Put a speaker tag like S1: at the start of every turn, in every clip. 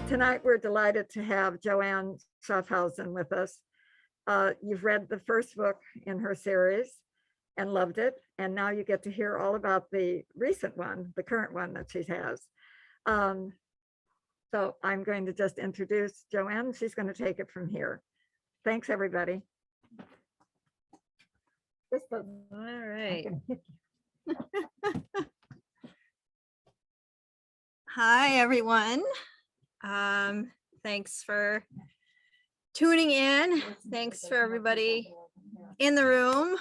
S1: Tonight, we're delighted to have Joanna Schaffhausen with us. You've read the first book in her series and loved it. And now you get to hear all about the recent one, the current one that she has. So I'm going to just introduce Joanna. She's going to take it from here. Thanks, everybody.
S2: All right. Hi, everyone. Thanks for tuning in. Thanks for everybody in the room.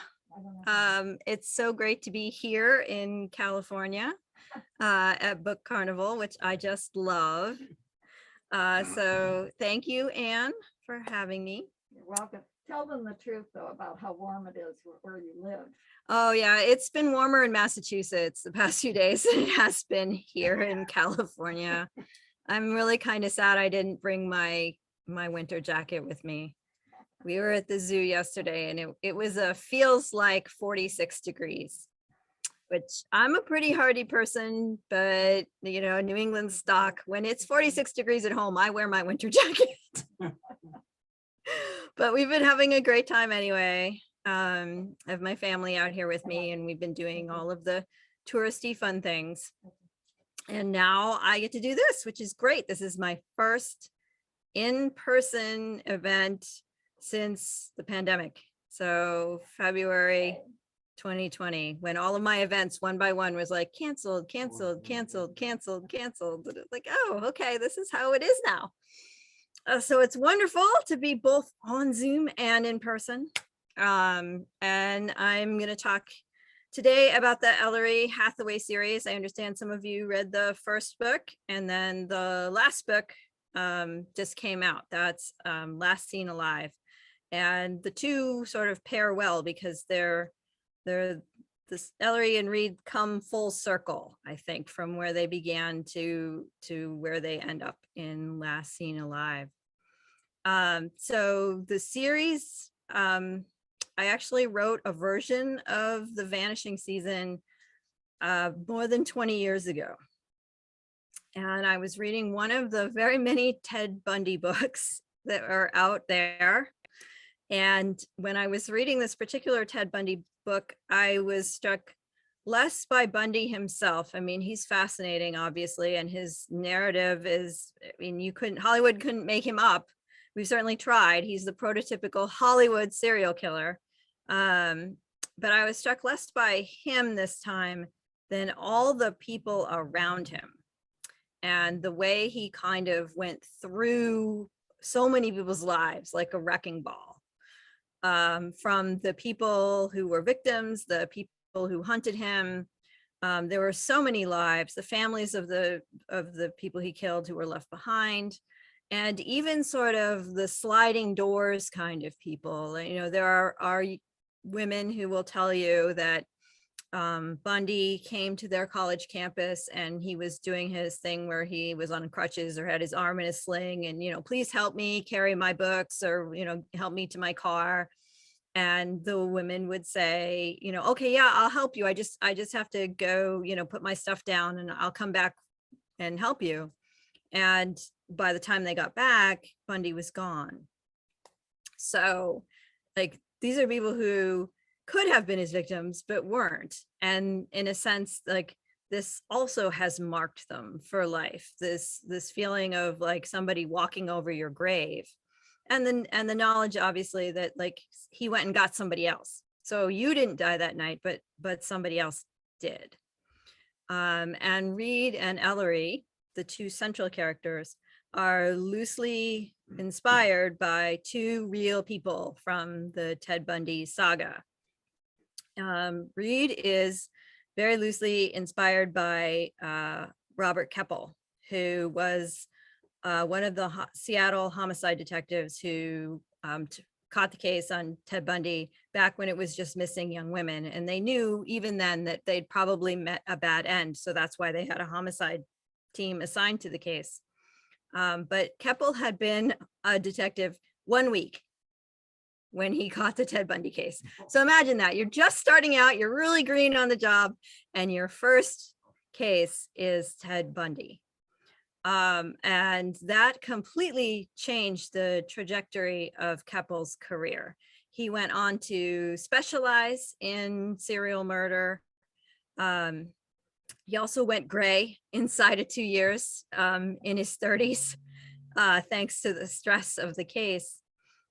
S2: It's so great to be here in California at Book Carnival, which I just love. So thank you, Anne, for having me.
S1: You're welcome. Tell them the truth, though, about how warm it is where you live.
S2: Oh, yeah, it's been warmer in Massachusetts the past few days than it has been here in California. I'm really kind of sad I didn't bring my winter jacket with me. We were at the zoo yesterday and it was feels like 46 degrees, which I'm a pretty hardy person, but you know, New England stock, when it's 46 degrees at home, I wear my winter jacket. But we've been having a great time anyway. I have my family out here with me and we've been doing all of the touristy fun things. And now I get to do this, which is great. This is my first in-person event since the pandemic. So February 2020, when all of my events one by one was like canceled. Like, oh, okay, this is how it is now. So it's wonderful to be both on Zoom and in person. And I'm going to talk today about the Ellery Hathaway series. I understand some of you read the first book and then the last book just came out. That's Last Seen Alive. And the two sort of pair well because they're this Ellery and Reed come full circle, I think, from where they began to where they end up in Last Seen Alive. So the series, I actually wrote a version of The Vanishing Season more than 20 years ago. And I was reading one of the very many Ted Bundy books that are out there. And when I was reading this particular Ted Bundy book, I was struck less by Bundy himself. I mean, he's fascinating, obviously, and his narrative is, I mean, Hollywood couldn't make him up. We've certainly tried. He's the prototypical Hollywood serial killer. But I was struck less by him this time than all the people around him and the way he kind of went through so many people's lives like a wrecking ball. From the people who were victims, the people who hunted him. There were so many lives, the families of the people he killed who were left behind, and even sort of the sliding doors kind of people. You know, there are women who will tell you that Bundy came to their college campus and he was doing his thing where he was on crutches or had his arm in a sling and, you know, please help me carry my books or, you know, help me to my car. And the women would say, you know, okay, yeah, I'll help you. I just have to go, you know, put my stuff down and I'll come back and help you. And by the time they got back, Bundy was gone. So like, these are people who could have been his victims, but weren't. And in a sense, like this also has marked them for life. This feeling of like somebody walking over your grave. And then the knowledge, obviously, that like he went and got somebody else. So you didn't die that night, but somebody else did. And Reed and Ellery, the two central characters, are loosely inspired by two real people from the Ted Bundy saga. Reed is very loosely inspired by Robert Keppel, who was one of the Seattle homicide detectives who caught the case on Ted Bundy back when it was just missing young women. And they knew even then that they'd probably met a bad end. So that's why they had a homicide team assigned to the case. But Keppel had been a detective 1 week when he caught the Ted Bundy case. So imagine that you're just starting out, you're really green on the job, and your first case is Ted Bundy. And that completely changed the trajectory of Keppel's career. He went on to specialize in serial murder. He also went gray inside of 2 years in his 30s, thanks to the stress of the case.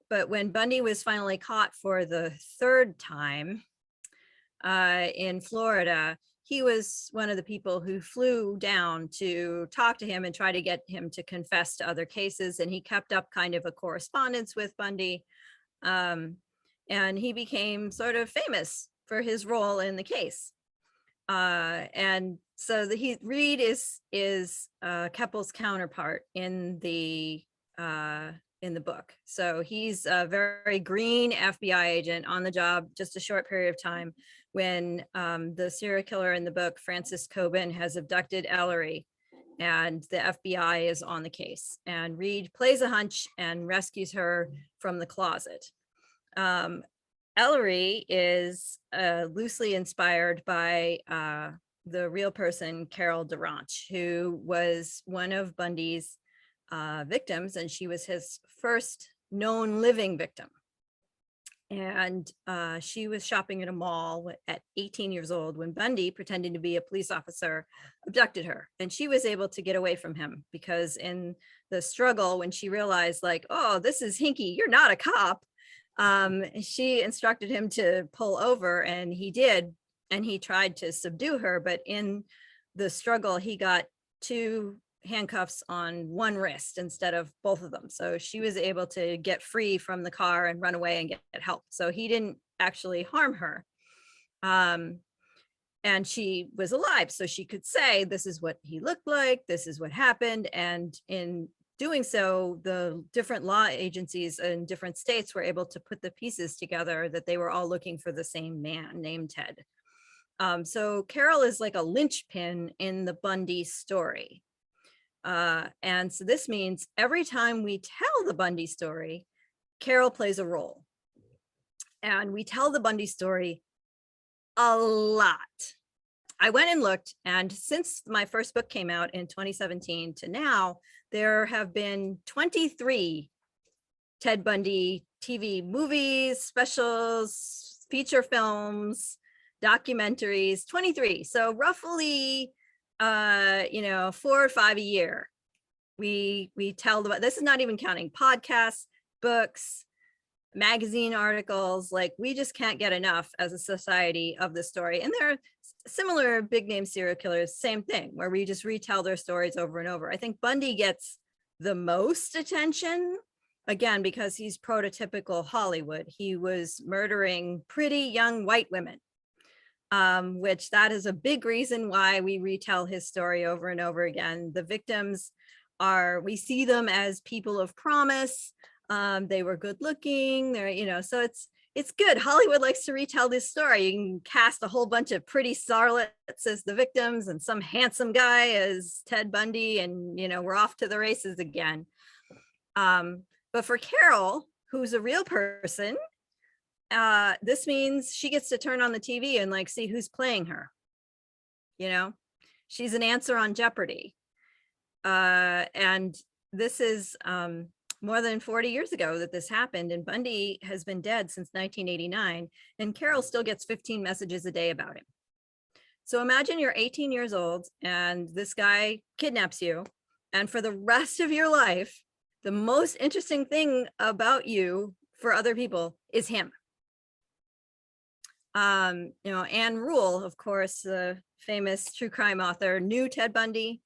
S2: But when Bundy was finally caught for the third time in Florida, he was one of the people who flew down to talk to him and try to get him to confess to other cases. And he kept up kind of a correspondence with Bundy. And he became sort of famous for his role in the case. And so Reed is Keppel's counterpart in the book. So he's a very green FBI agent on the job, just a short period of time, when the serial killer in the book, Francis Coben, has abducted Ellery, and the FBI is on the case. And Reed plays a hunch and rescues her from the closet. Ellery is loosely inspired by the real person, Carol Durant, who was one of Bundy's victims, and she was his first known living victim. And she was shopping at a mall at 18 years old when Bundy, pretending to be a police officer, abducted her. And she was able to get away from him because in the struggle, when she realized like, oh, this is Hinky, you're not a cop, she instructed him to pull over, and he did. And he tried to subdue her, but in the struggle, he got 2 handcuffs on one wrist instead of both of them. So she was able to get free from the car and run away and get help. So he didn't actually harm her. And she was alive, so she could say, this is what he looked like, this is what happened. And in doing so, the different law agencies in different states were able to put the pieces together that they were all looking for the same man named Ted. So Carol is like a linchpin in the Bundy story. And so this means every time we tell the Bundy story, Carol plays a role. And we tell the Bundy story a lot. I went and looked, and since my first book came out in 2017 to now, there have been 23 Ted Bundy TV movies, specials, feature films, documentaries, 23. So roughly, 4 or 5 a year. We tell this is not even counting podcasts, books, magazine articles. Like, we just can't get enough as a society of the story. And there are similar big name serial killers, same thing, where we just retell their stories over and over. I think Bundy gets the most attention, again, because he's prototypical Hollywood. He was murdering pretty young white women, which that is a big reason why we retell his story over and over again. The victims we see them as people of promise. They were good looking. They're, so it's good. Hollywood likes to retell this story. You can cast a whole bunch of pretty starlets as the victims and some handsome guy as Ted Bundy, and we're off to the races again. But for Carol, who's a real person, this means she gets to turn on the TV and like see who's playing her. She's an answer on Jeopardy. And this is more than 40 years ago that this happened, and Bundy has been dead since 1989, and Carol still gets 15 messages a day about him. So imagine you're 18 years old and this guy kidnaps you, and for the rest of your life, the most interesting thing about you for other people is him. Anne Rule, of course, the famous true crime author, knew Ted Bundy.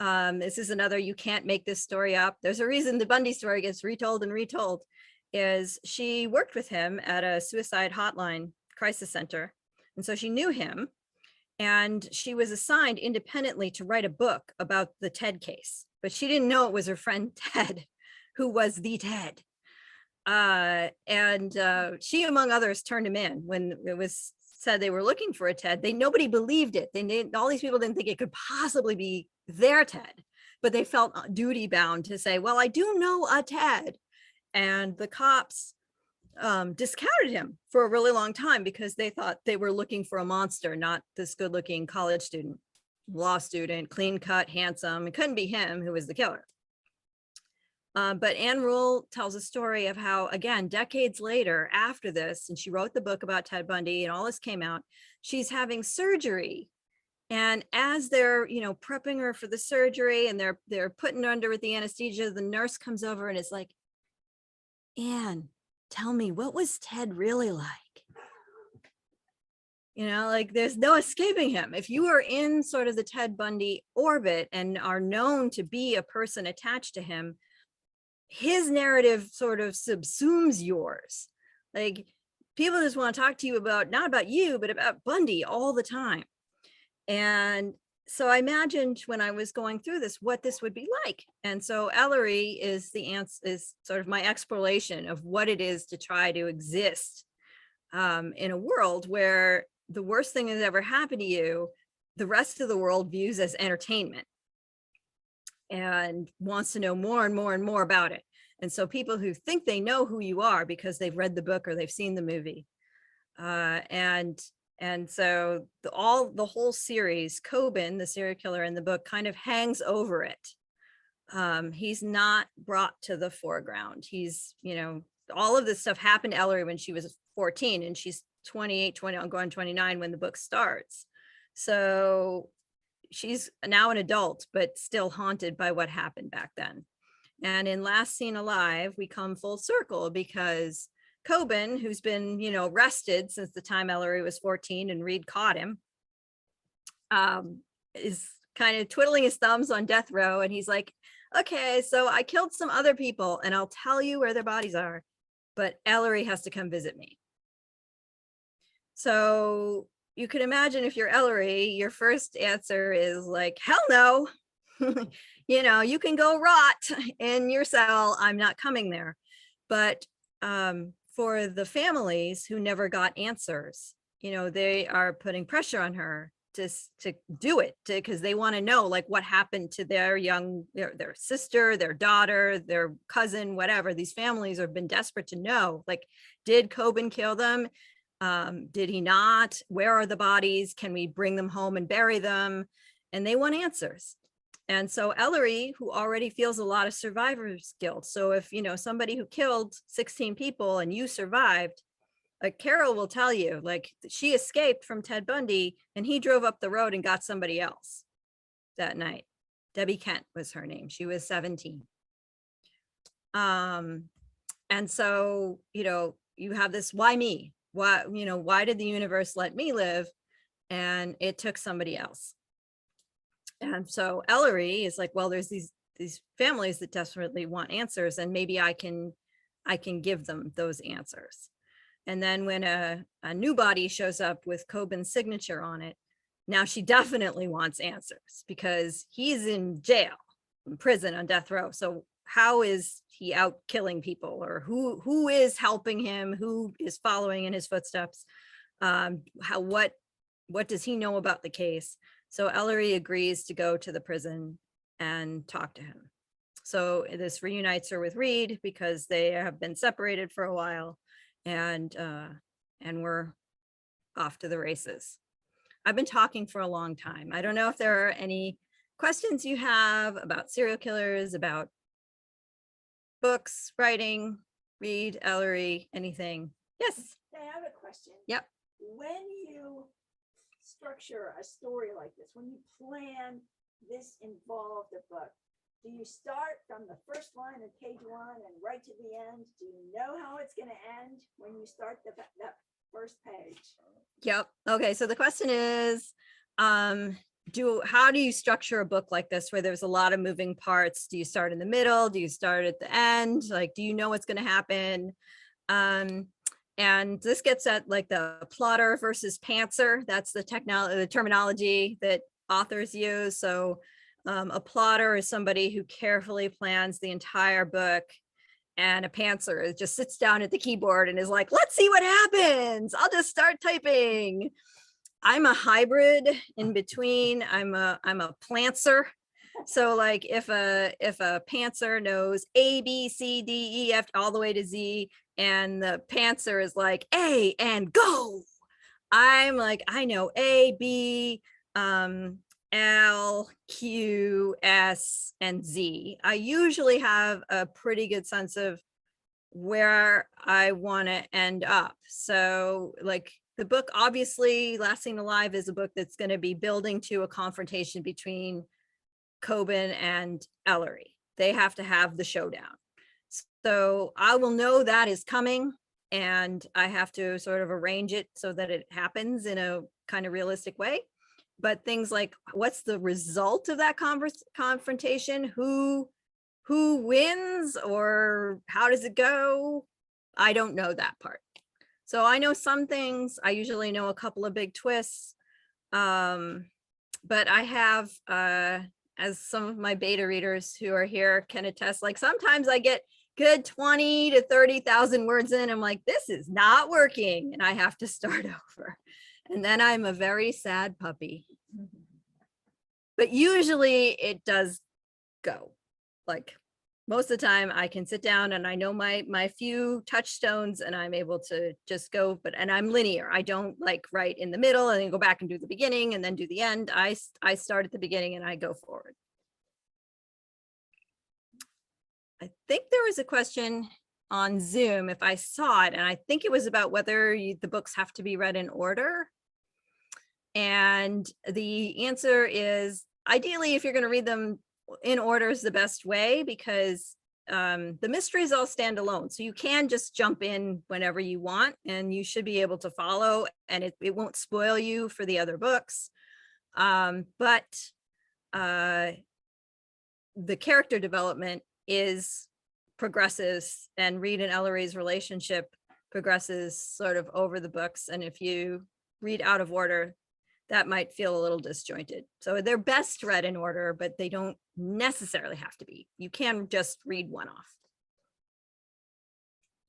S2: This is another, you can't make this story up. There's a reason the Bundy story gets retold and retold, is she worked with him at a suicide hotline crisis center. And so she knew him, and she was assigned independently to write a book about the Ted case, but she didn't know it was her friend Ted, who was the Ted. She, among others, turned him in when it was said they were looking for a Ted. Nobody believed it. All these people didn't think it could possibly be their Ted, but they felt duty bound to say, well, I do know a Ted. And the cops discounted him for a really long time because they thought they were looking for a monster, not this good looking college student. law student, clean cut, handsome. It couldn't be him who was the killer. But Anne Rule tells a story of how, again, decades later after this, and she wrote the book about Ted Bundy and all this came out, she's having surgery. And as they're, prepping her for the surgery and they're putting her under with the anesthesia, the nurse comes over and is like, Anne, tell me, what was Ted really like? Like there's no escaping him. If you are in sort of the Ted Bundy orbit and are known to be a person attached to him, his narrative sort of subsumes yours. Like people just want to talk to you about, not about you, but about Bundy all the time. And so I imagined when I was going through this, what this would be like. And so Ellery is is sort of my exploration of what it is to try to exist in a world where the worst thing that's ever happened to you, the rest of the world views as entertainment and wants to know more and more and more about it. And so people who think they know who you are because they've read the book or they've seen the movie. And so the whole series, Coben, the serial killer in the book, kind of hangs over it. He's not brought to the foreground. He's, all of this stuff happened to Ellery when she was 14 and she's 28, going 29 when the book starts. So she's now an adult, but still haunted by what happened back then. And in Last Seen Alive, we come full circle because Coben, who's been, arrested since the time Ellery was 14 and Reed caught him, is kind of twiddling his thumbs on death row. And he's like, okay, so I killed some other people and I'll tell you where their bodies are, but Ellery has to come visit me. So you could imagine if you're Ellery, your first answer is like, hell no, you can go rot in your cell. I'm not coming there. But for the families who never got answers, they are putting pressure on her to do it because they want to know like what happened to their their sister, their daughter, their cousin, whatever. These families have been desperate to know, like, did Coben kill them? Did he not? Where are the bodies? Can we bring them home and bury them? And they want answers. And so Ellery, who already feels a lot of survivor's guilt. So if, somebody who killed 16 people and you survived, like Carol will tell you, like she escaped from Ted Bundy and he drove up the road and got somebody else that night. Debbie Kent was her name. She was 17. And so, you have this, why me? Why did the universe let me live? And it took somebody else. And so Ellery is like, well, there's these families that desperately want answers, and maybe I can give them those answers. And then when a new body shows up with Coben's signature on it, now she definitely wants answers because he's in jail, in prison, on death row. So how is he out killing people, or who is helping him? Who is following in his footsteps? What does he know about the case? So Ellery agrees to go to the prison and talk to him. So this reunites her with Reed because they have been separated for a while, and we're off to the races. I've been talking for a long time. I don't know if there are any questions you have about serial killers, about books, writing, Reed, Ellery, anything. Yes.
S3: I have a question.
S2: Yep.
S3: When you structure a story like this, when you plan this involved a book, do you start from the first line of page 1 and right to the end? Do you know how it's going to end when you start that first page?
S2: Yep. Okay. So the question is, how do you structure a book like this where there's a lot of moving parts? Do you start in the middle? Do you start at the end? Like, do you know what's going to happen? And this gets at like the plotter versus pantser. That's the terminology that authors use. So a plotter is somebody who carefully plans the entire book, and a pantser just sits down at the keyboard and is like, let's see what happens. I'll just start typing. I'm a hybrid in between. I'm a plantser. So like if a pantser knows A, B, C, D, E, F, all the way to Z, and the pantser is like A and go, I'm like, I know A, B, and L, Q, S, and Z, I usually have a pretty good sense of where I want to end up. So like the book, obviously Last Seen Alive is a book that's going to be building to a confrontation between Coben and Ellery. They have to have the showdown. So I will know that is coming, and I have to sort of arrange it so that it happens in a kind of realistic way. But things like what's the result of that confrontation? Who wins, or how does it go? I don't know that part. So I know some things. I usually know a couple of big twists. But I have, as some of my beta readers who are here can attest, like sometimes I get good 20 to 30,000 words in. I'm like, this is not working. And I have to start over. And then I'm a very sad puppy. But usually it does go. Like most of the time I can sit down and I know my few touchstones and I'm able to just go, and I'm linear. I don't like write in the middle and then go back and do the beginning and then do the end. I start at the beginning and I go forward. I think there was a question on Zoom if I saw it, and I think it was about whether the books have to be read in order. And the answer is ideally, if you're going to read them in order is the best way, because the mysteries all stand alone. So you can just jump in whenever you want and you should be able to follow, and it won't spoil you for the other books. But the character development progresses, and Reed and Ellery's relationship progresses sort of over the books. And if you read out of order, that might feel a little disjointed. So they're best read in order, but they don't necessarily have to be. You can just read one off.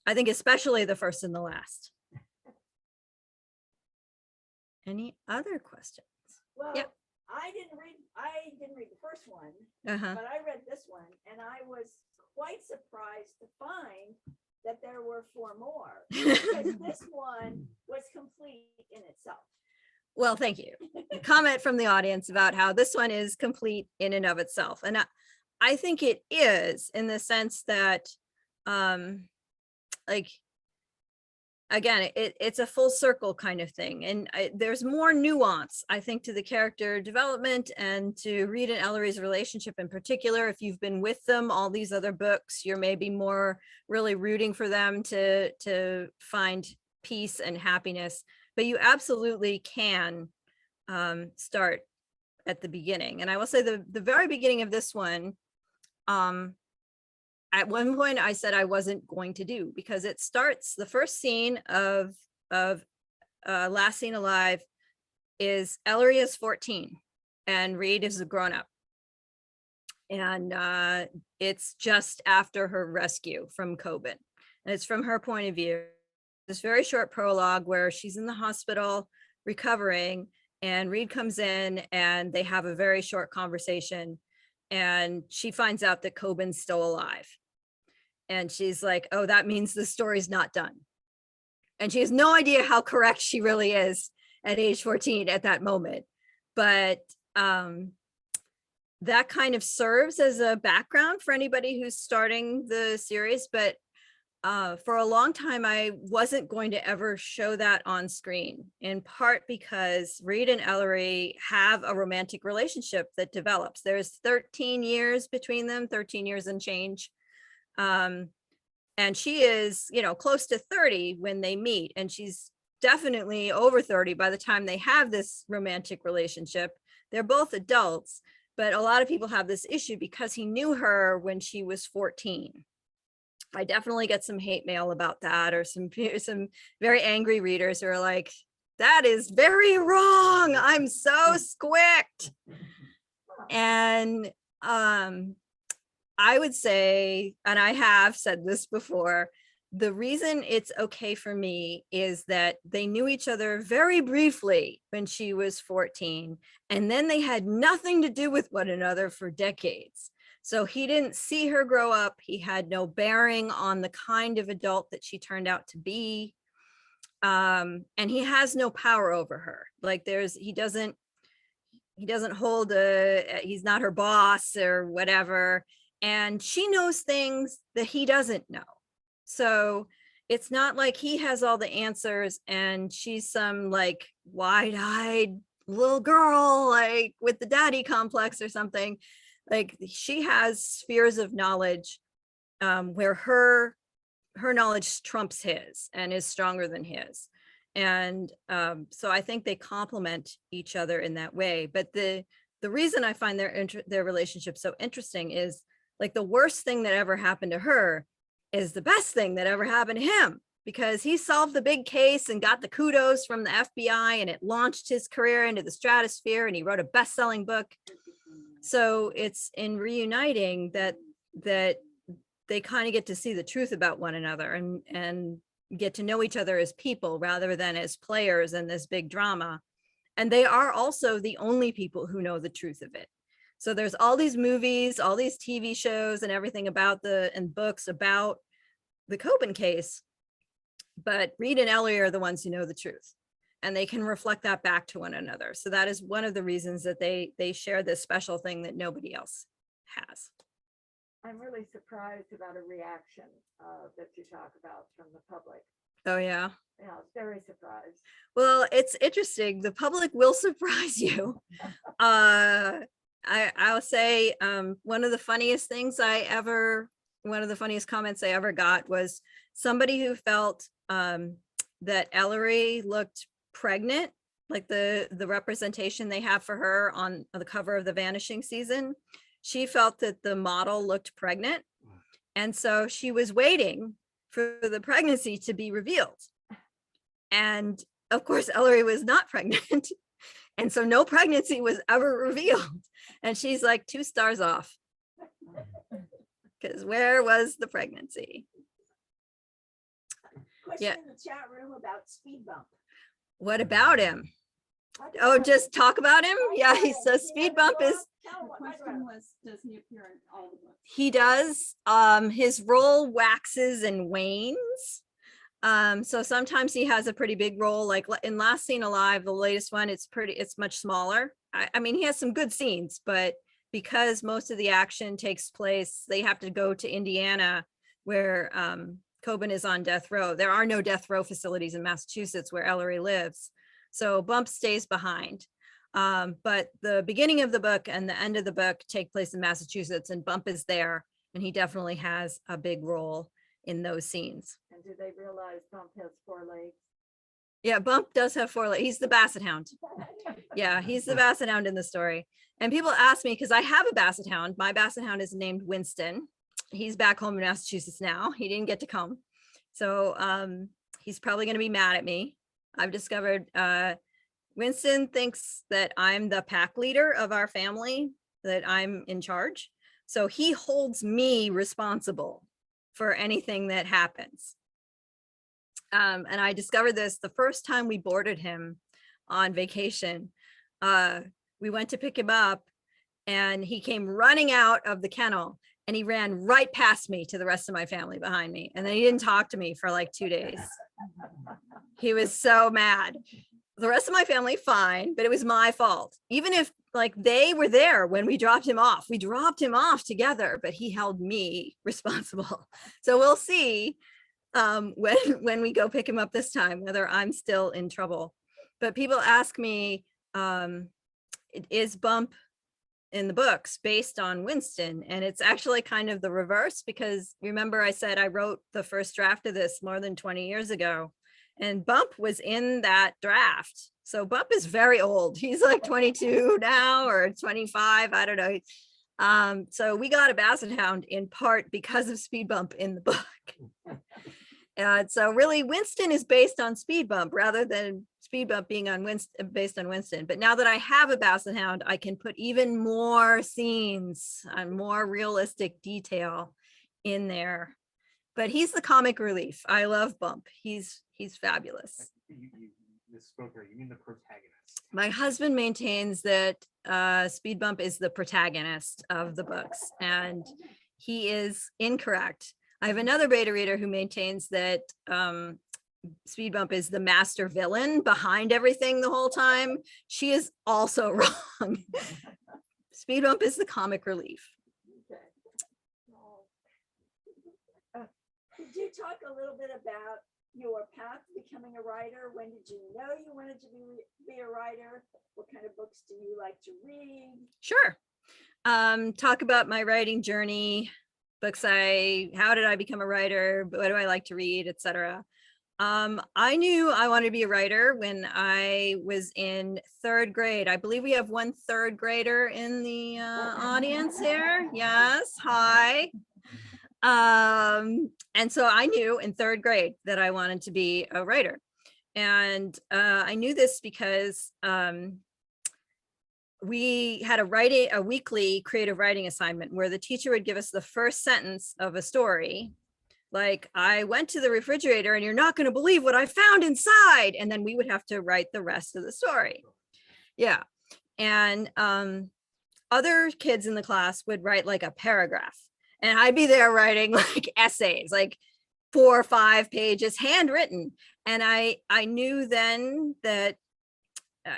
S2: I think especially the first and the last. Any other questions?
S3: Well,
S2: Yep.
S3: I didn't read the first one,
S2: Uh-huh.
S3: but I read this one, and I was quite surprised to find that there were 4 more, because this one was complete in itself.
S2: Well, thank you. Comment from the audience about how this one is complete in and of itself. And I think it is, in the sense that, like, again, it's a full circle kind of thing. And there's more nuance, I think, to the character development and to Reed and Ellery's relationship in particular. If you've been with them all these other books, you're maybe more really rooting for them to find peace and happiness. But you absolutely can start at the beginning. And I will say the very beginning of this one, at one point I said I wasn't going to do, because it starts, the first scene of Last Seen Alive is Ellery is 14 and Reed is a grown-up. And it's just after her rescue from Coben. And it's from her point of view. This very short prologue where she's in the hospital recovering, and Reed comes in and they have a very short conversation, and she finds out that Coben's still alive. And she's like, oh, that means the story's not done. And she has no idea how correct she really is at age 14 at that moment. But that kind of serves as a background for anybody who's starting the series. But for a long time, I wasn't going to ever show that on screen, in part because Reed and Ellery have a romantic relationship that develops. There's 13 years between them, 13 years and change. And she is, close to 30 when they meet, and she's definitely over 30 by the time they have this romantic relationship. They're both adults, but a lot of people have this issue because he knew her when she was 14. I definitely get some hate mail about that, or some very angry readers who are like, that is very wrong. I'm so squicked. And I would say, and I have said this before, the reason it's okay for me is that they knew each other very briefly when she was 14, and then they had nothing to do with one another for decades. So he didn't see her grow up. He had no bearing on the kind of adult that she turned out to be. And he has no power over her. Like he doesn't, he doesn't hold he's not her boss or whatever. And she knows things that he doesn't know. So it's not like he has all the answers and she's some like wide-eyed little girl, like with the daddy complex or something. Like she has spheres of knowledge where her knowledge trumps his and is stronger than his. And so I think they complement each other in that way. But the reason I find their relationship so interesting is like the worst thing that ever happened to her is the best thing that ever happened to him, because he solved the big case and got the kudos from the FBI, and it launched his career into the stratosphere, and he wrote a best-selling book. So it's in reuniting that they kind of get to see the truth about one another and get to know each other as people rather than as players in this big drama. And they are also the only people who know the truth of it. So there's all these movies, all these TV shows and everything about and books about the Coben case, but Reed and Ellery are the ones who know the truth, and they can reflect that back to one another. So that is one of the reasons that they share this special thing that nobody else has.
S1: I'm really surprised about a reaction that you talk about from the public.
S2: Oh yeah.
S1: Yeah, I was very surprised.
S2: Well, it's interesting. The public will surprise you. I'll say one of the funniest comments I ever got was somebody who felt that Ellery looked pregnant, like the representation they have for her on the cover of The Vanishing season. She felt that the model looked pregnant. And so she was waiting for the pregnancy to be revealed. And of course, Ellery was not pregnant. And so no pregnancy was ever revealed. And she's like 2 stars off. Because where was the pregnancy?
S3: Question
S2: Yeah.
S3: in the chat room about Speed Bump.
S2: What about him? Oh, just talk about him? Yeah, he's so Speed Bump is.
S4: The question was, does he appear in all the books?
S2: He does. His role waxes and wanes. So sometimes he has a pretty big role, like in Last Seen Alive, the latest one, it's much smaller. I mean, he has some good scenes, but because most of the action takes place, they have to go to Indiana where Coben is on death row. There are no death row facilities in Massachusetts where Ellery lives. So Bump stays behind. But the beginning of the book and the end of the book take place in Massachusetts, and Bump is there, and he definitely has a big role in those scenes.
S1: And do they realize Bump has 4 legs?
S2: Yeah, Bump does have 4 legs. He's the Basset Hound. Yeah, he's the Basset Hound in the story. And people ask me, because I have a Basset Hound. My Basset Hound is named Winston. He's back home in Massachusetts now. He didn't get to come. So he's probably going to be mad at me. I've discovered Winston thinks that I'm the pack leader of our family, that I'm in charge. So he holds me responsible for anything that happens. And I discovered this the first time we boarded him on vacation. We went to pick him up and he came running out of the kennel and he ran right past me to the rest of my family behind me. And then he didn't talk to me for like 2 days. He was so mad. The rest of my family, fine, but it was my fault. Even if like they were there when we dropped him off together, but he held me responsible. So we'll see when we go pick him up this time, whether I'm still in trouble. But people ask me, is Bump in the books based on Winston? And it's actually kind of the reverse, because remember I said I wrote the first draft of this more than 20 years ago. And Bump was in that draft. So Bump is very old. He's like 22 now or 25. I don't know. So we got a Basset Hound in part because of Speed Bump in the book. So really Winston is based on Speed Bump rather than Speed Bump being on based on Winston. But now that I have a Basset Hound, I can put even more scenes and more realistic detail in there. But he's the comic relief. I love Bump. He's fabulous.
S5: You misspoke here. You mean the protagonist?
S2: My husband maintains that Speed Bump is the protagonist of the books, and he is incorrect. I have another beta reader who maintains that Speed Bump is the master villain behind everything the whole time, she is also wrong. Speed Bump is the comic relief.
S3: Okay. Could you talk a little bit about your path to becoming a writer? When did you know you wanted to be a writer? What kind of books do you like to read?
S2: Sure. Talk about my writing journey, how did I become a writer? What do I like to read, etc. I knew I wanted to be a writer when I was in 3rd grade. I believe we have one 3rd grader in the audience here. Yes, hi. And so I knew in 3rd grade that I wanted to be a writer. And I knew this because we had a weekly creative writing assignment where the teacher would give us the first sentence of a story. Like, I went to the refrigerator and you're not going to believe what I found inside. And then we would have to write the rest of the story. Yeah. And other kids in the class would write like a paragraph. And I'd be there writing like essays, like 4 or 5 pages handwritten. And I knew then that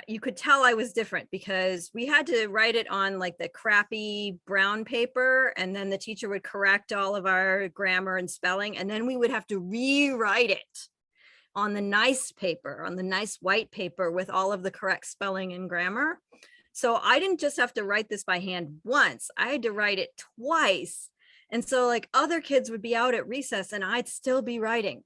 S2: you could tell I was different because we had to write it on like the crappy brown paper, and then the teacher would correct all of our grammar and spelling, and then we would have to rewrite it on the nice paper, on the nice white paper with all of the correct spelling and grammar. So I didn't just have to write this by hand once, I had to write it twice. And so like other kids would be out at recess and I'd still be writing.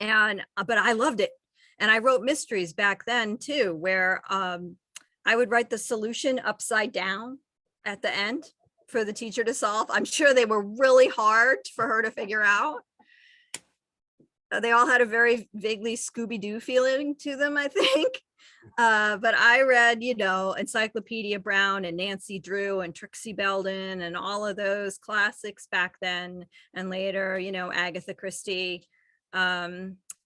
S2: But I loved it. And I wrote mysteries back then too, where I would write the solution upside down at the end for the teacher to solve. I'm sure they were really hard for her to figure out. They all had a very vaguely Scooby-Doo feeling to them, I think. But I read, Encyclopedia Brown and Nancy Drew and Trixie Belden and all of those classics back then. And later, Agatha Christie.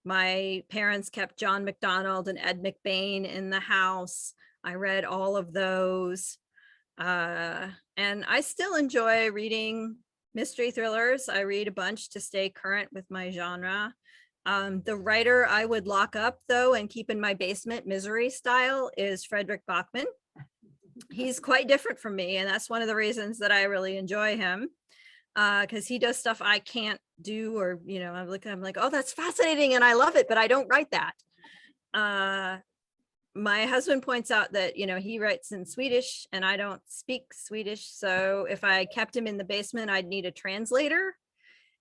S2: My parents kept John MacDonald and Ed McBain in the house. I read all of those. And I still enjoy reading mystery thrillers. I read a bunch to stay current with my genre. The writer I would lock up though and keep in my basement misery style is Frederick Bachman. He's quite different from me, and that's one of the reasons that I really enjoy him. Because he does stuff I can't do, or I'm like, oh, that's fascinating and I love it, but I don't write that. My husband points out that he writes in Swedish and I don't speak Swedish, so if I kept him in the basement I'd need a translator.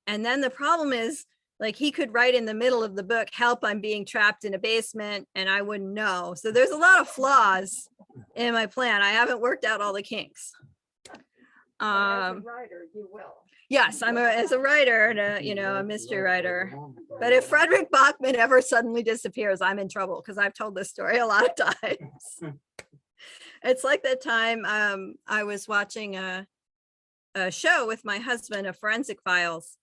S2: And then the problem is, like, he could write in the middle of the book, help, I'm being trapped in a basement, and I wouldn't know. So there's a lot of flaws in my plan. I haven't worked out all the kinks.
S1: As a writer, you will.
S2: Yes, as a writer and a mystery writer. But if Frederick Bachman ever suddenly disappears, I'm in trouble, because I've told this story a lot of times. It's like that time I was watching a show with my husband, a Forensic Files,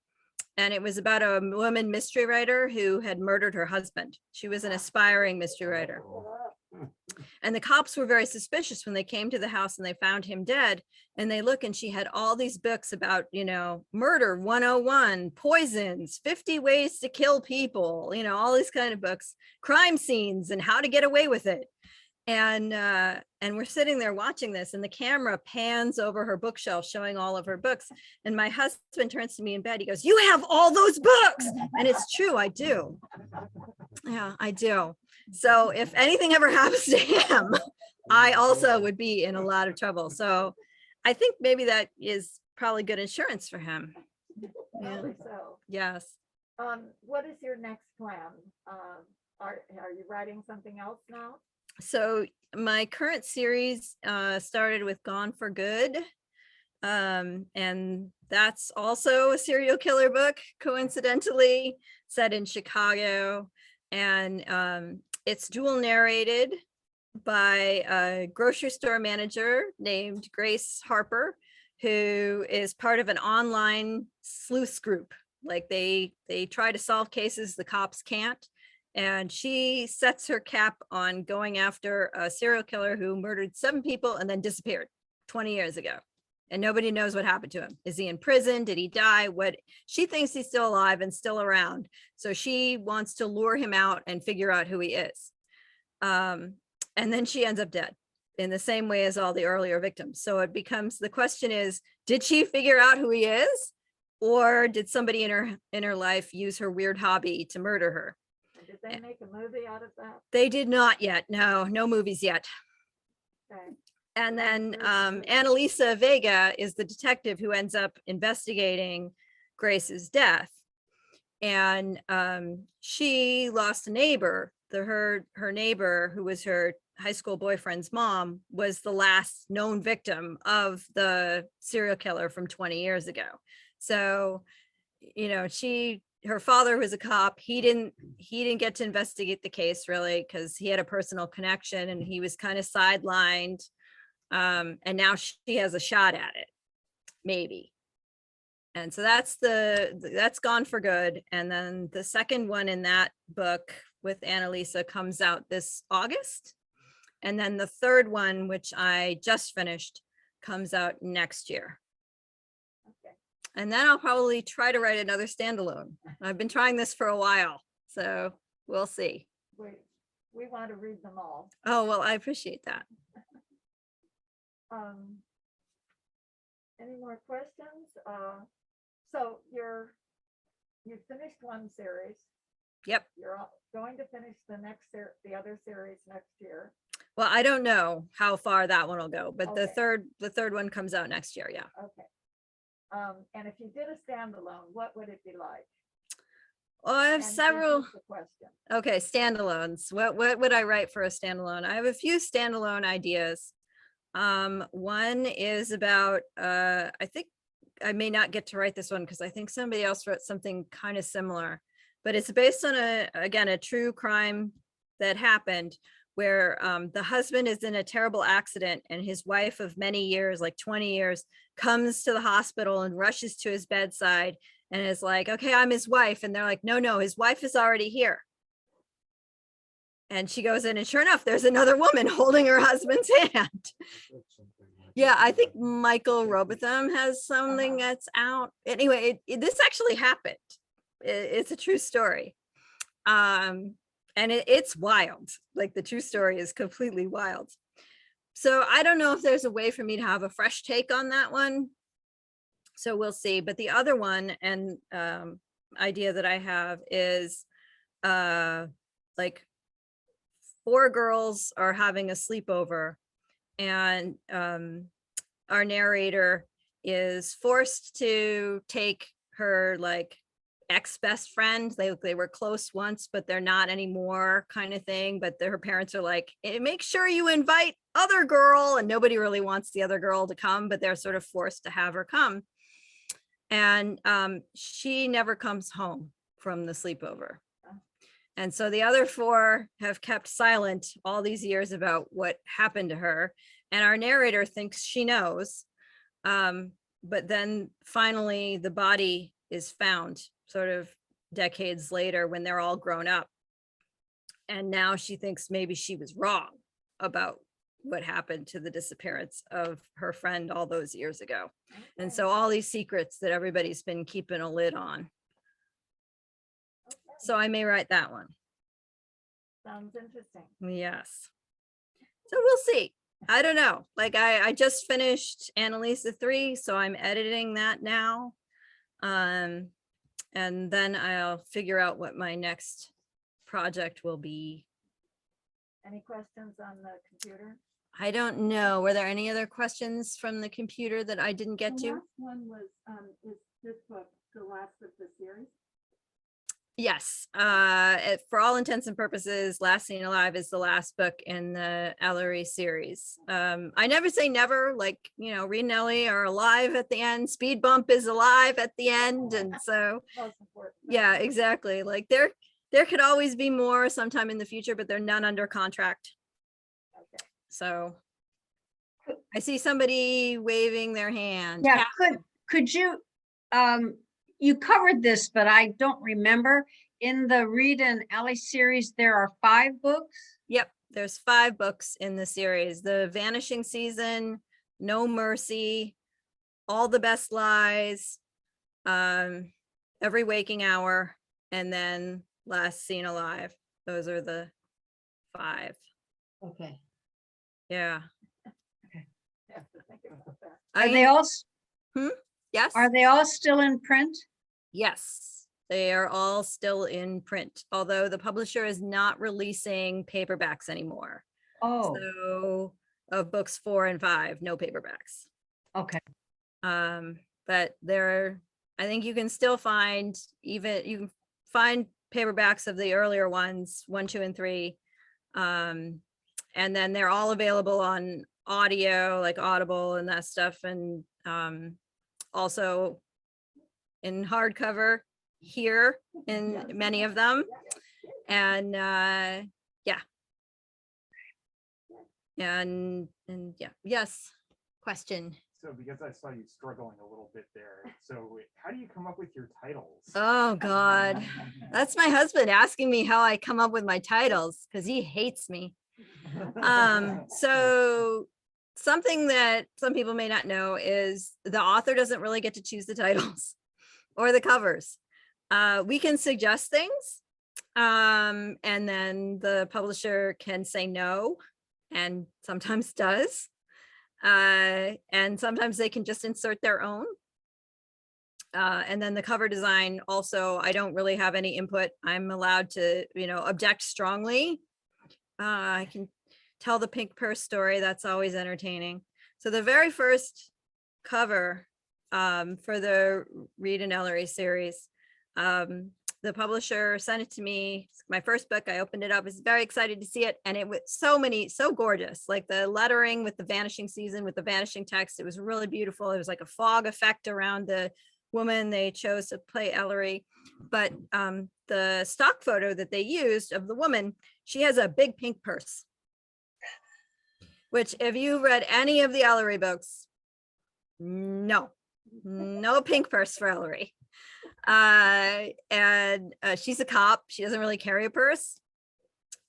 S2: and it was about a woman mystery writer who had murdered her husband. She was an aspiring mystery writer. And the cops were very suspicious when they came to the house and they found him dead. And they look, and she had all these books about, murder 101, poisons, 50 ways to kill people, all these kind of books, crime scenes, and how to get away with it. And we're sitting there watching this, and the camera pans over her bookshelf showing all of her books. And my husband turns to me in bed. He goes, "You have all those books." And it's true, I do. Yeah, I do. So if anything ever happens to him, I also would be in a lot of trouble. So I think maybe that is probably good insurance for him. Yeah.
S1: Probably so.
S2: Yes.
S1: What is your next plan? Are you writing something else now?
S2: So my current series started with Gone for Good. And that's also a serial killer book, coincidentally, set in Chicago. And it's dual narrated by a grocery store manager named Grace Harper, who is part of an online sleuths group. Like they try to solve cases the cops can't. And she sets her cap on going after a serial killer who murdered 7 people and then disappeared 20 years ago. and nobody knows what happened to him. Is he in prison? Did he die? What? She thinks he's still alive and still around. So she wants to lure him out and figure out who he is. And then she ends up dead in the same way as all the earlier victims. So it becomes, the question is, did she figure out who he is? Or did somebody in her life use her weird hobby to murder her?
S1: Did they make a movie out of that?
S2: They did not yet. No movies yet.
S1: Okay.
S2: And then
S1: Where's the movie?
S2: Annalisa Vega is the detective who ends up investigating Grace's death. And she lost a neighbor. Her neighbor, who was her high school boyfriend's mom, was the last known victim of the serial killer from 20 years ago. So, you know, her father was a cop. He didn't get to investigate the case really, because he had a personal connection and he was kind of sidelined. And now she has a shot at it, maybe. And so that's gone for good. And then the second one in that book with Annalisa comes out this August. And then the third one, which I just finished, comes out next year.
S3: Okay.
S2: And then I'll probably try to write another standalone. I've been trying this for a while, so we'll see.
S1: We want to read them all.
S2: Oh, well, I appreciate that.
S1: Any more questions? So you finished one series.
S2: Yep.
S1: You're going to finish the other series next year.
S2: Well, I don't know how far that one will go, but
S1: Okay.
S2: the third one comes out next year. Yeah.
S1: Okay. And if you did a standalone, what would it be like?
S2: Well, I have
S1: And this
S2: several.
S1: is the question.
S2: Okay, standalones. What would I write for a standalone? I have a few standalone ideas. One is about, I think I may not get to write this one because I think somebody else wrote something kind of similar, but it's based on a true crime that happened where the husband is in a terrible accident and his wife of many years, like 20 years, comes to the hospital and rushes to his bedside and is like, okay, I'm his wife. And they're like, no, his wife is already here. And she goes in and sure enough, there's another woman holding her husband's hand. Yeah, I think Michael Robotham has something that's out. Anyway, this actually happened. It's a true story. And it's wild. Like the true story is completely wild. So I don't know if there's a way for me to have a fresh take on that one. So we'll see. But the other one and idea that I have is like 4 girls are having a sleepover and our narrator is forced to take her like ex-best friend. They were close once, but they're not anymore kind of thing. But her parents are like, make sure you invite other girl. And nobody really wants the other girl to come, but they're sort of forced to have her come. And she never comes home from the sleepover. And so the other 4 have kept silent all these years about what happened to her. And our narrator thinks she knows. But then finally the body is found sort of decades later when they're all grown up. And now she thinks maybe she was wrong about what happened to the disappearance of her friend all those years ago. And so all these secrets that everybody's been keeping a lid on. So I may write that one.
S1: Sounds interesting.
S2: Yes. So we'll see. I don't know. Like I just finished Annalisa 3, so I'm editing that now. And then I'll figure out what my next project will be.
S1: Any questions on the computer?
S2: I don't know. Were there any other questions from the computer that I didn't get
S4: The
S2: to?
S4: last one was, is this book the last of the series?
S2: Yes, for all intents and purposes, Last Seen Alive is the last book in the Ellery series. I never say never, like, you know, Reed and Ellie are alive at the end, Speed Bump is alive at the end. And so,
S1: Most important.
S2: yeah, exactly. Like there could always be more sometime in the future, but they're none under contract.
S1: Okay.
S2: So I see somebody waving their hand.
S6: Yeah, could you, you covered this, but I don't remember. In the Reed and Ellie series, there are 5 books.
S2: Yep, there's 5 books in the series. The Vanishing Season, No Mercy, All the Best Lies, Every Waking Hour, and then Last Seen Alive. Those are the 5.
S6: Okay.
S2: Yeah.
S1: Have to think about that.
S2: I
S6: Are they all,
S2: yes.
S6: are they all still in print?
S2: Yes, they are all still in print, although the publisher is not releasing paperbacks anymore.
S6: Oh,
S2: So of books 4 and 5, no paperbacks.
S6: okay.
S2: But I think you can still find, you can find paperbacks of the earlier ones, 1, 2, and 3. And then they're all available on audio, like Audible and that stuff. And also in hardcover here in many of them. And yeah. And yeah, yes, question.
S5: So because I saw you struggling a little bit there, so how do you come up with your titles?
S2: Oh God, that's my husband asking me how I come up with my titles because he hates me. So something that some people may not know is the author doesn't really get to choose the titles or the covers. We can suggest things, and then the publisher can say no, and sometimes does. And sometimes they can just insert their own. And then the cover design also, I don't really have any input. I'm allowed to, object strongly. I can tell the pink purse story. That's always entertaining. So the very first cover for the Reed and Ellery series, the publisher sent it to me. It's my first book. I opened it up. I was very excited to see it. And it was so gorgeous, like the lettering with the vanishing season, with the vanishing text. It was really beautiful. It was like a fog effect around the woman they chose to play Ellery. But the stock photo that they used of the woman, she has a big pink purse, which if you read any of the Ellery books, no pink purse for Ellery. And she's a cop. She doesn't really carry a purse,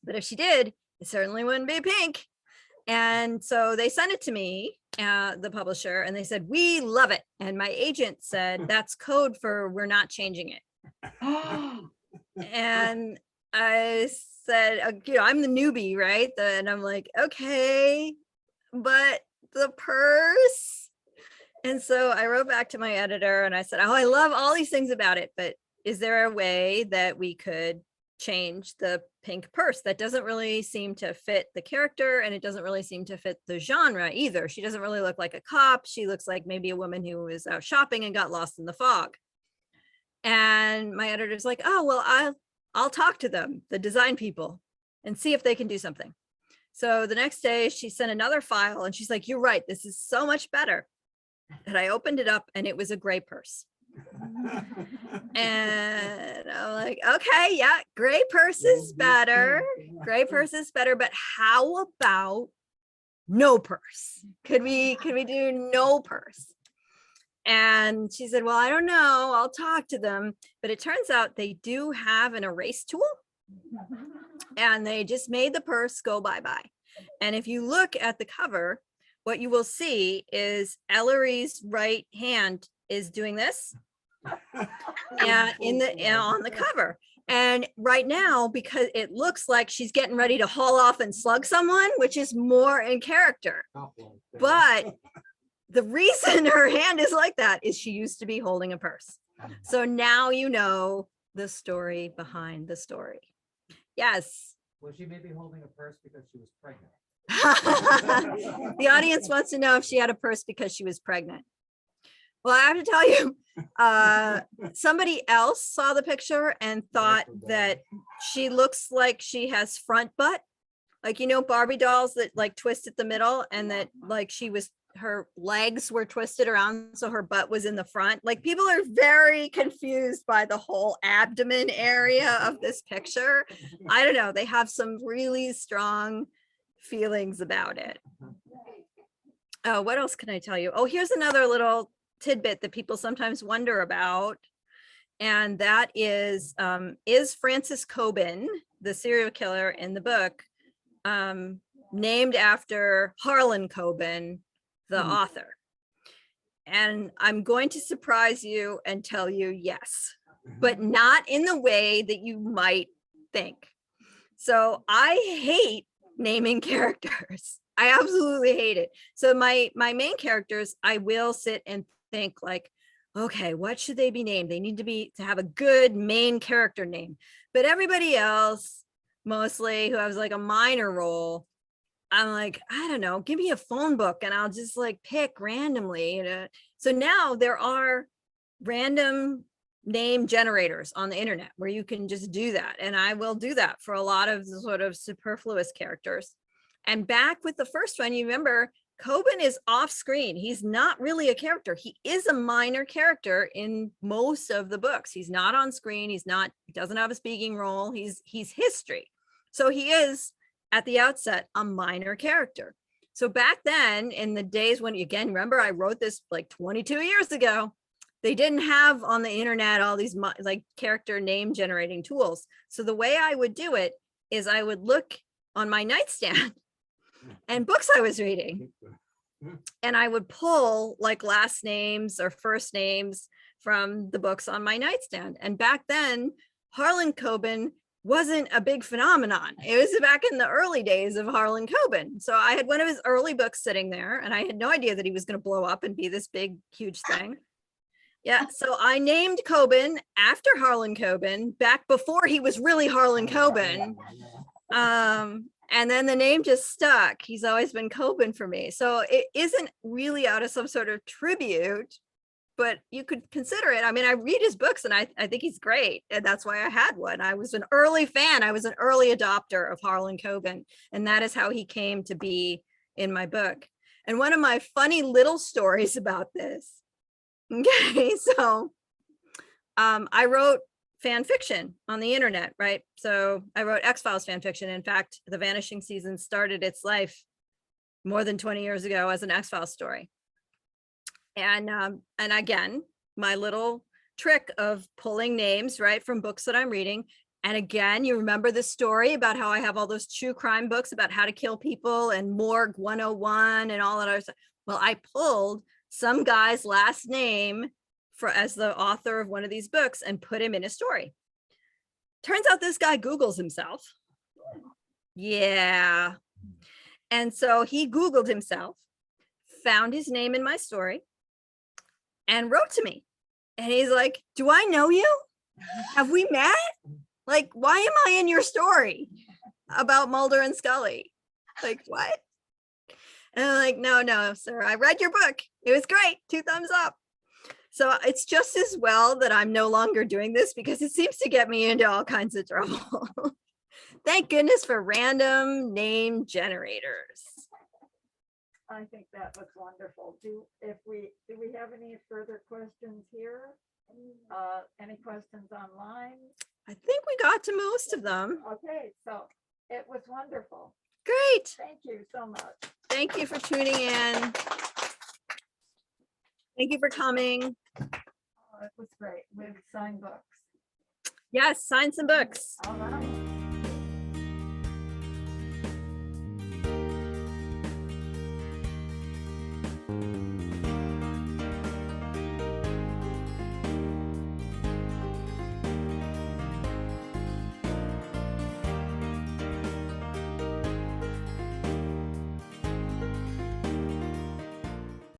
S2: but if she did, it certainly wouldn't be pink. And so they sent it to me, the publisher, and they said, we love it. And my agent said, that's code for we're not changing it. And I said, I'm the newbie, right? And I'm like, okay, but the purse. And so I wrote back to my editor and I said, oh, I love all these things about it, but is there a way that we could change the pink purse? That doesn't really seem to fit the character, and it doesn't really seem to fit the genre either. She doesn't really look like a cop. She looks like maybe a woman who was out shopping and got lost in the fog. And my editor's like, oh, well, I'll talk to them, the design people, and see if they can do something. So the next day she sent another file and she's like, you're right, this is so much better. And I opened it up and it was a gray purse. And I'm like, okay, yeah, gray purse is better. Gray purse is better, but how about no purse? Could we do no purse? And she said, well, I don't know, I'll talk to them. But it turns out they do have an erase tool, and they just made the purse go bye-bye. And if you look at the cover, what you will see is Ellery's right hand is doing this on the cover. And right now, because it looks like she's getting ready to haul off and slug someone, which is more in character. But the reason her hand is like that is she used to be holding a purse. So now you know the story behind the story. Yes.
S7: Well, she may be holding a purse because she was pregnant.
S2: The audience wants to know if she had a purse because she was pregnant. Well, I have to tell you, somebody else saw the picture and thought that she looks like she has front butt, like, Barbie dolls that like twist at the middle, and that like her legs were twisted around so her butt was in the front. Like, people are very confused by the whole abdomen area of this picture. I don't know, they have some really strong feelings about it. Oh, what else can I tell you? Oh, here's another little tidbit that people sometimes wonder about, and that is Francis Coben, the serial killer in the book, named after Harlan Coben, the author? And I'm going to surprise you and tell you yes, but not in the way that you might think. So I hate naming characters. I absolutely hate it. So my main characters, I will sit and think like, okay, what should they be named? They need to have a good main character name. But everybody else, mostly who has like a minor role, I'm like, I don't know, give me a phone book and I'll just like pick randomly. So now there are random name generators on the internet where you can just do that. And I will do that for a lot of the sort of superfluous characters. And back with the first one, you remember Coben is off screen. He's not really a character. He is a minor character in most of the books. He's not on screen. He doesn't have a speaking role. He's history. So he is at the outset a minor character. So back then in the days when, again, remember I wrote this like 22 years ago, they didn't have on the internet all these like character name generating tools. So the way I would do it is I would look on my nightstand and books I was reading, and I would pull like last names or first names from the books on my nightstand. And back then, Harlan Coben wasn't a big phenomenon. It was back in the early days of Harlan Coben. So I had one of his early books sitting there, and I had no idea that he was going to blow up and be this big, huge thing. Yeah, so I named Coben after Harlan Coben back before he was really Harlan Coben. And then the name just stuck. He's always been Coben for me. So it isn't really out of some sort of tribute, but you could consider it. I mean, I read his books and I think he's great. And that's why I had one. I was an early fan. I was an early adopter of Harlan Coben. And that is how he came to be in my book. And one of my funny little stories about this. Okay, so I wrote fan fiction on the internet, right? So I wrote X-Files fan fiction. In fact, The Vanishing Season started its life more than 20 years ago as an X-Files story. And again, my little trick of pulling names, right, from books that I'm reading. And again, you remember the story about how I have all those true crime books about how to kill people and Morgue 101 and all that other stuff. Well, I pulled some guy's last name as the author of one of these books and put him in a story. Turns out this guy Googles himself. Yeah. And so he Googled himself, found his name in my story, and wrote to me. And he's like, do I know you? Have we met? Like, why am I in your story about Mulder and Scully? Like, what? And I'm like, no, sir, I read your book. It was great. 2 thumbs up. So it's just as well that I'm no longer doing this because it seems to get me into all kinds of trouble. Thank goodness for random name generators.
S1: I think that was wonderful. Do we have any further questions here? Any questions online?
S2: I think we got to most of them.
S1: Okay, so it was wonderful.
S2: Great.
S1: Thank you so much.
S2: Thank you for tuning in. Thank you for coming.
S1: It was great with signed books.
S2: Yes, sign some books.
S1: All right.